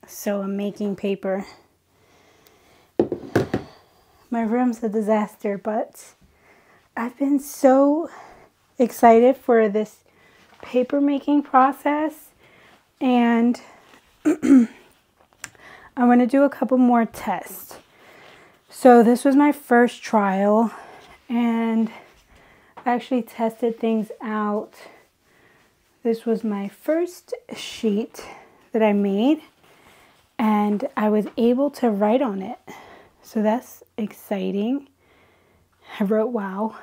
So I'm making paper. My room's a disaster, but I've been so excited for this paper making process, and I want to do a couple more tests. So this was my first trial, and I actually tested things out. This was my first sheet that I made, and I was able to write on it. So that's exciting. I wrote wow.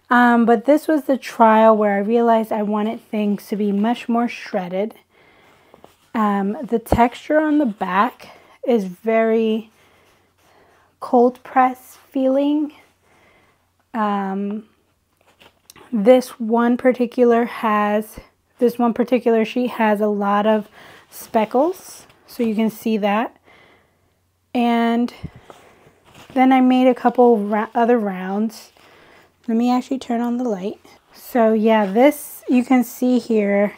But this was the trial where I realized I wanted things to be much more shredded. The texture on the back is very cold press feeling. This one particular sheet has a lot of speckles, so you can see that. And then I made a couple other rounds. Let me actually turn on the light. So yeah, this, you can see here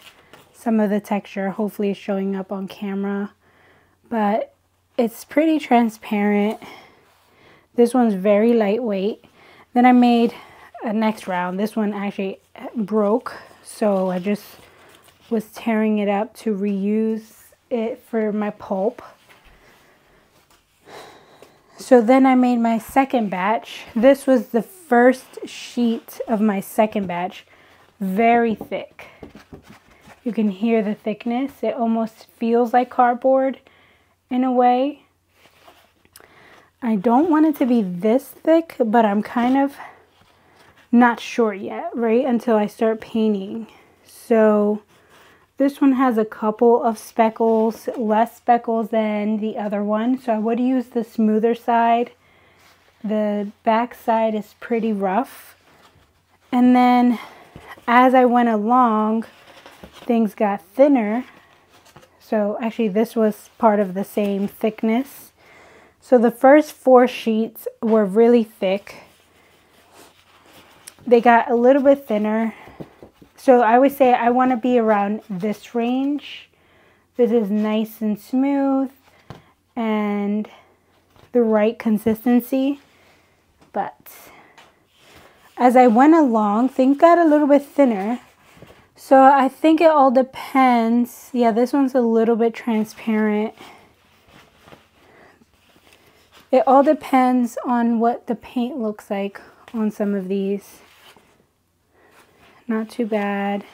some of the texture. Hopefully it's showing up on camera, but it's pretty transparent. This one's very lightweight. Then I made a next round. This one actually broke, so I just was tearing it up to reuse it for my pulp. So then I made my second batch. This was the first sheet of my second batch. Very thick. You can hear the thickness. It almost feels like cardboard in a way. I don't want it to be this thick, but I'm kind of not sure yet, right? Until I start painting. So this one has a couple of speckles, less speckles than the other one. So I would use the smoother side. The back side is pretty rough. And then as I went along, things got thinner. So actually this was part of the same thickness. So the first 4 sheets were really thick. They got a little bit thinner. So I would say I want to be around this range. This is nice and smooth and the right consistency. But as I went along, things got a little bit thinner. So I think it all depends. Yeah, this one's a little bit transparent. It all depends on what the paint looks like on some of these. Not too bad.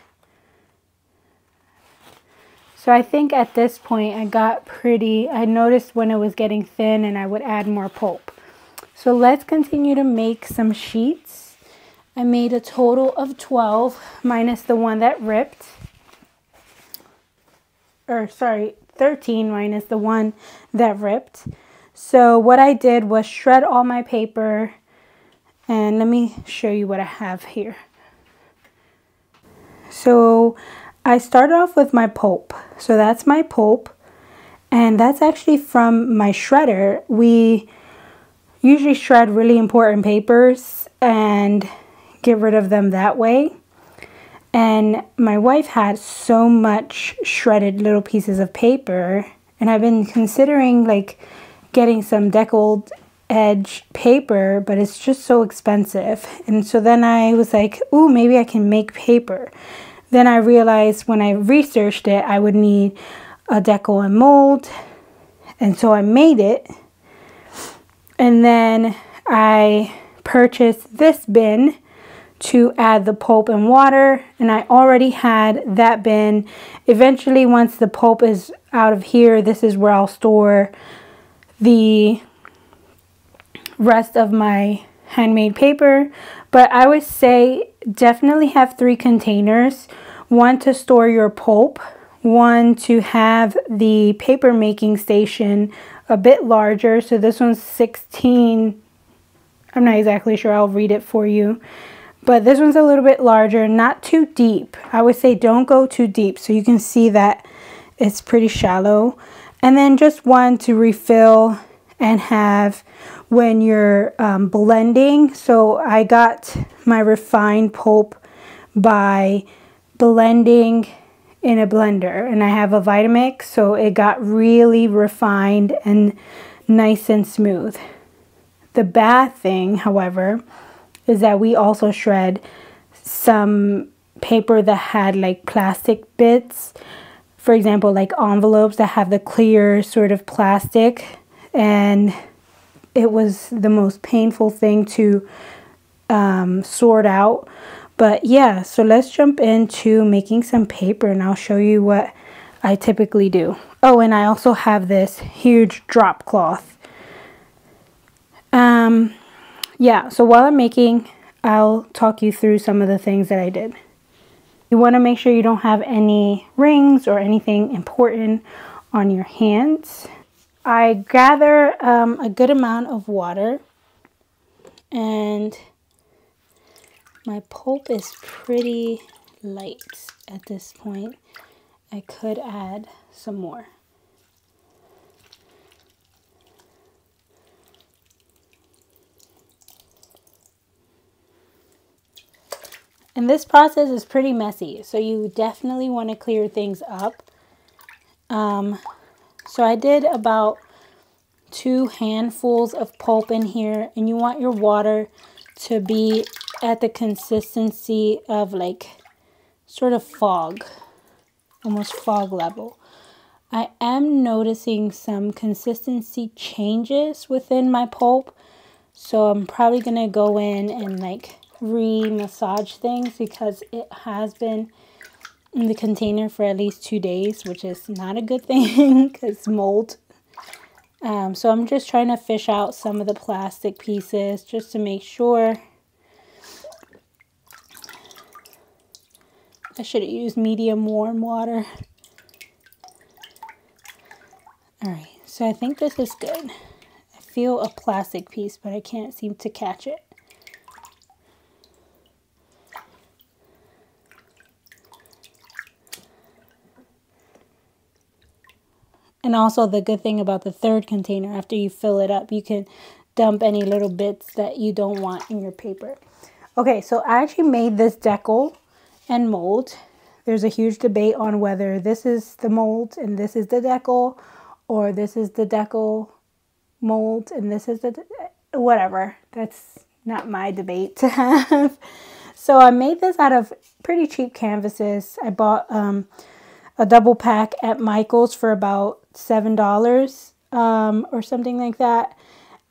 So I think at this point I noticed when it was getting thin and I would add more pulp. So let's continue to make some sheets. I made a total of 12 minus the one that ripped. Or sorry, 13 minus the one that ripped. So what I did was shred all my paper, and let me show you what I have here. So I started off with my pulp. So that's my pulp, and that's actually from my shredder. We usually shred really important papers and get rid of them that way. And my wife had so much shredded little pieces of paper, and I've been considering like getting some deckled edge paper, but it's just so expensive. And so then I was like, ooh, maybe I can make paper. Then I realized when I researched it, I would need a decal and mold. And so I made it. And then I purchased this bin to add the pulp and water. And I already had that bin. Eventually, once the pulp is out of here, this is where I'll store the rest of my handmade paper. But I would say definitely have 3 containers. One to store your pulp, one to have the paper making station a bit larger. So this one's 16, I'm not exactly sure, I'll read it for you. But this one's a little bit larger, not too deep. I would say don't go too deep, so you can see that it's pretty shallow. And then just one to refill and have when you're blending. So I got my refined pulp by blending in a blender, and I have a Vitamix, so it got really refined and nice and smooth. The bad thing, however, is that we also shred some paper that had like plastic bits. For example, like envelopes that have the clear sort of plastic, and it was the most painful thing to sort out. But yeah, so let's jump into making some paper, and I'll show you what I typically do. Oh, and I also have this huge drop cloth. Yeah, so while I'm making, I'll talk you through some of the things that I did. You want to make sure you don't have any rings or anything important on your hands. I gather a good amount of water, and my pulp is pretty light at this point. I could add some more. And this process is pretty messy, so you definitely want to clear things up. So I did about 2 handfuls of pulp in here, and you want your water to be at the consistency of like sort of fog, almost fog level. I am noticing some consistency changes within my pulp, so I'm probably gonna go in and like re-massage things because it has been in the container for at least 2 days, which is not a good thing because mold. So I'm just trying to fish out some of the plastic pieces just to make sure. I should have used medium warm water. Alright, so I think this is good. I feel a plastic piece, but I can't seem to catch it. And also the good thing about the third container, after you fill it up, you can dump any little bits that you don't want in your paper. Okay, so I actually made this decal and mold. There's a huge debate on whether this is the mold and this is the decal, or this is the decal mold and this is the whatever. That's not my debate to have. So I made this out of pretty cheap canvases. I bought a double pack at Micheals for about $7 or something like that.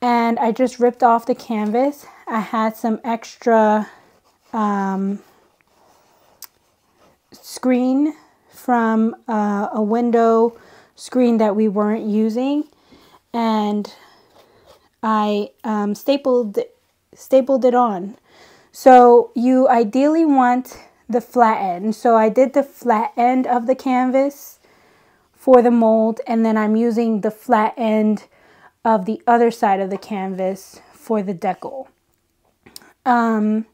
And I just ripped off the canvas. I had some extra screen from a window screen that we weren't using, and I stapled it on. So you ideally want the flat end. So I did the flat end of the canvas for the mold, and then I'm using the flat end of the other side of the canvas for the decal. And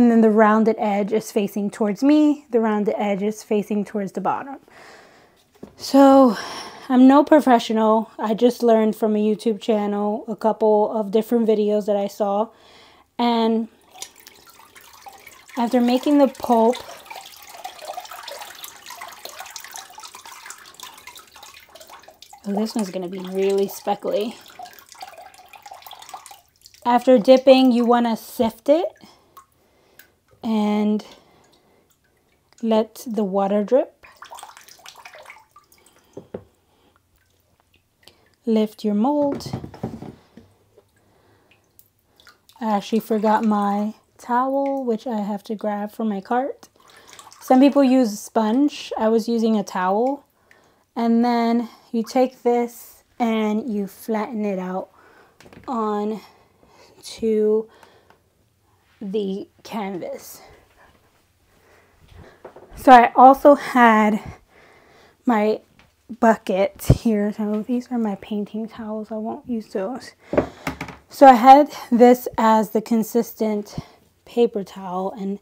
then the rounded edge is facing towards me. The rounded edge is facing towards the bottom. So I'm no professional. I just learned from a YouTube channel, a couple of different videos that I saw. And after making the pulp, oh, this one's going to be really speckly. After dipping, you want to sift it and let the water drip. Lift your mold. I actually forgot my towel, which I have to grab from my cart. Some people use a sponge. I was using a towel. And then you take this and you flatten it out on to the canvas. So I also had my bucket here. So these are my painting towels. I won't use those. So I had this as the consistent paper towel, and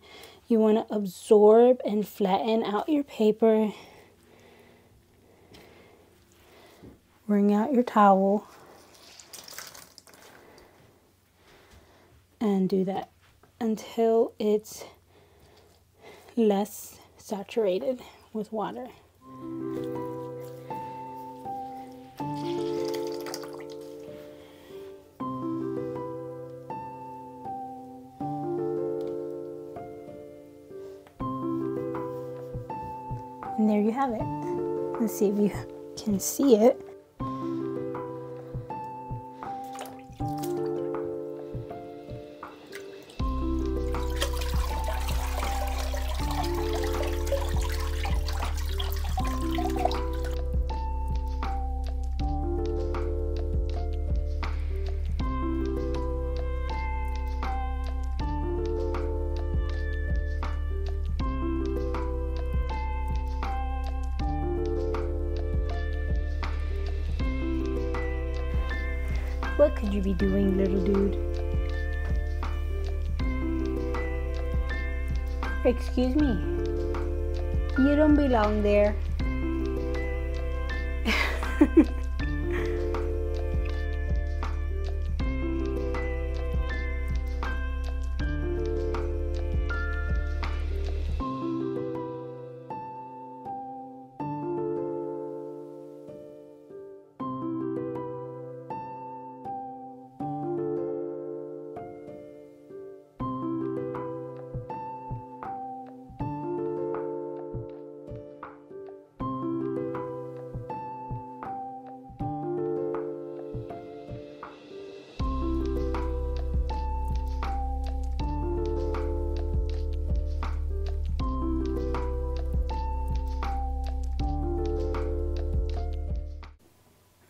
you want to absorb and flatten out your paper. Wring out your towel and do that until it's less saturated with water. And there you have it. Let's see if you can see it. What could you be doing, little dude? Excuse me. You don't belong there.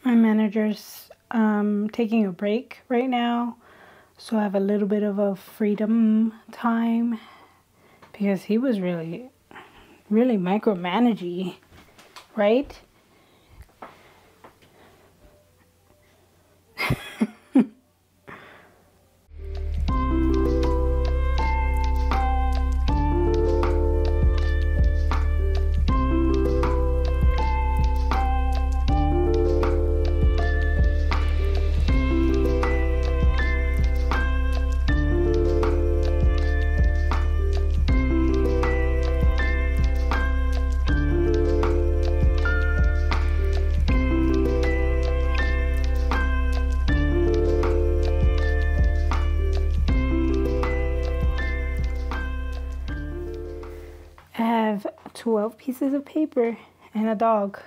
My manager's taking a break right now, so I have a little bit of a freedom time because he was really micromanaging, right? I have 12 pieces of paper and a dog.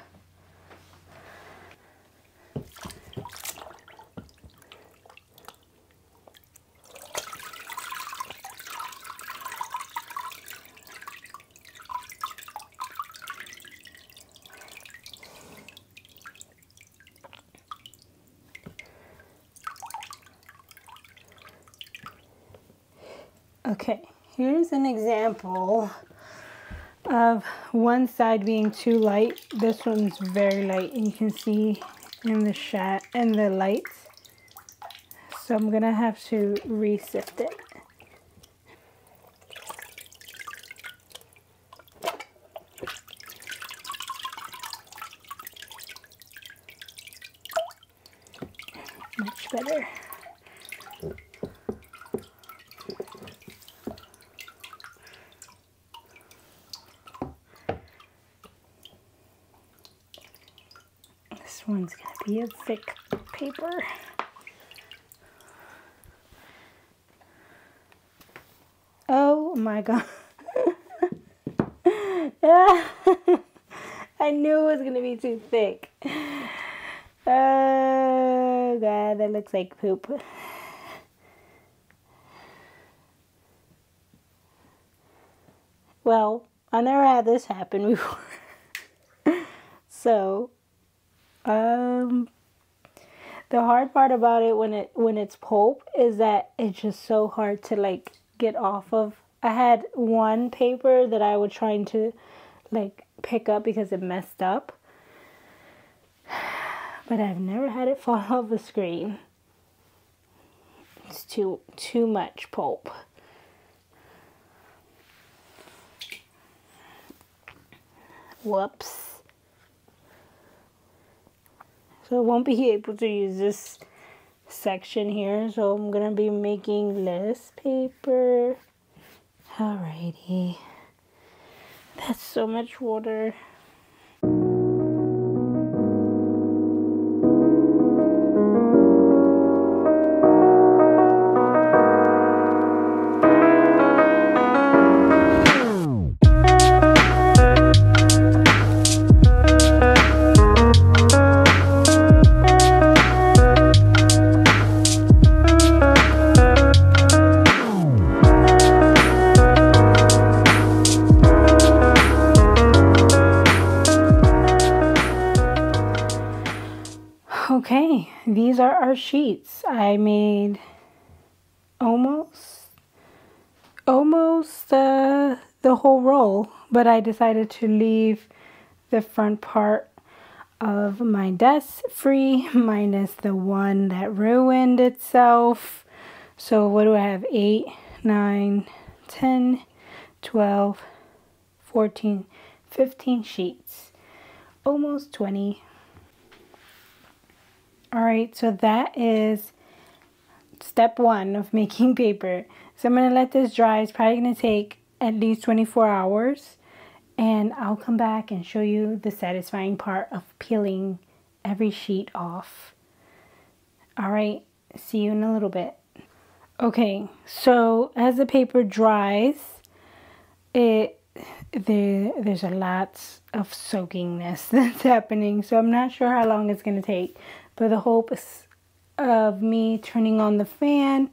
Okay, here's an example of one side being too light. This one's very light, and you can see in the lights. So I'm gonna have to re-sift it. Much better. This one's gonna be a thick paper. Oh my god. I knew it was gonna be too thick. Oh god, that looks like poop. Well, I never had this happen before. So the hard part about it when it's pulp is that it's just so hard to like get off of. I had one paper that I was trying to like pick up because it messed up, but I've never had it fall off the screen. It's too much pulp. Whoops. So I won't be able to use this section here, so I'm gonna be making less paper. Alrighty. That's so much water. Okay, these are our sheets. I made almost the whole roll, but I decided to leave the front part of my desk free, minus the one that ruined itself. So what do I have? 8, 9, 10, 12, 14, 15 sheets. Almost 20. Alright, so that is step 1 of making paper. So I'm going to let this dry. It's probably going to take at least 24 hours. And I'll come back and show you the satisfying part of peeling every sheet off. Alright, see you in a little bit. Okay, so as the paper dries, there's a lot of soakingness that's happening. So I'm not sure how long it's going to take. But the hope is of me turning on the fan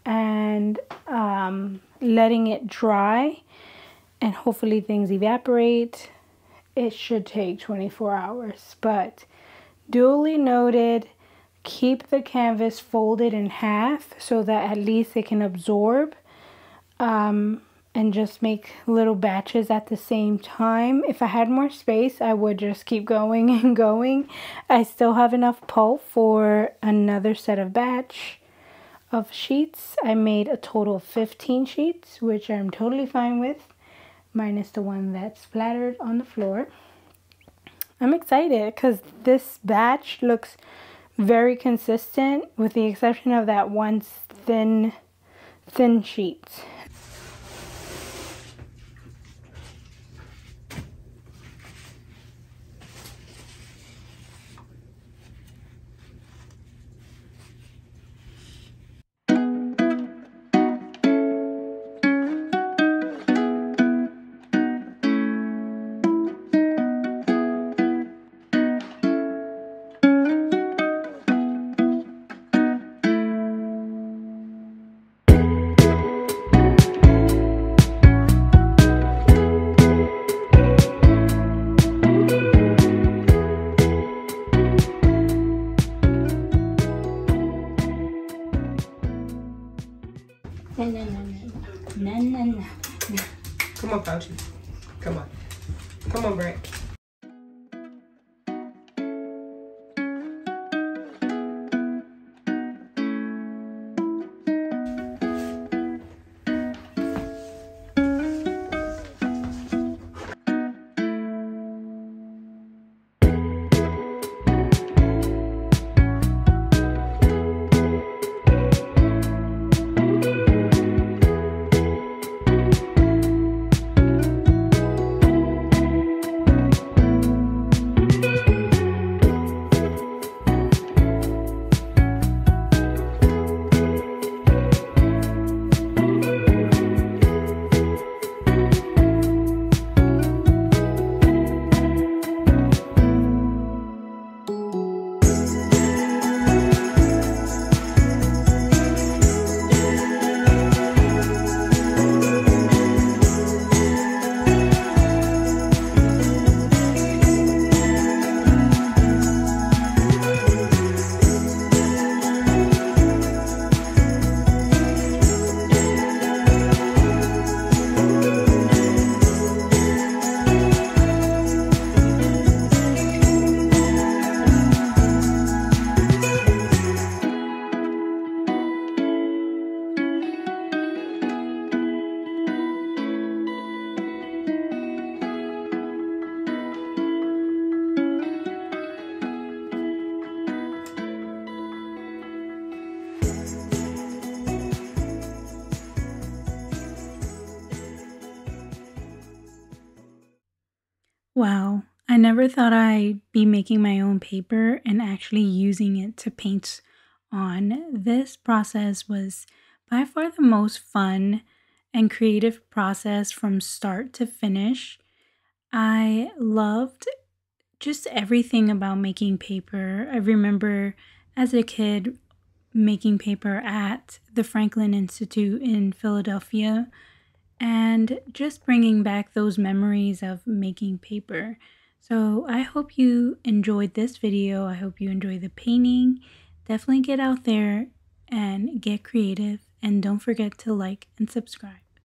and letting it dry, and hopefully things evaporate. It should take 24 hours, but duly noted, keep the canvas folded in half so that at least it can absorb, and just make little batches at the same time. If I had more space, I would just keep going and going. I still have enough pulp for another set of batch of sheets. I made a total of 15 sheets, which I'm totally fine with, minus the one that's splattered on the floor. I'm excited because this batch looks very consistent, with the exception of that one thin sheet. No. Come on, Pouchy. Come on. Come on, Brent. Wow, I never thought I'd be making my own paper and actually using it to paint on. This process was by far the most fun and creative process from start to finish. I loved just everything about making paper. I remember as a kid making paper at the Franklin Institute in Philadelphia and just bringing back those memories of making paper. So I hope you enjoyed this video. I hope you enjoy the painting. Definitely get out there and get creative, and don't forget to like and subscribe.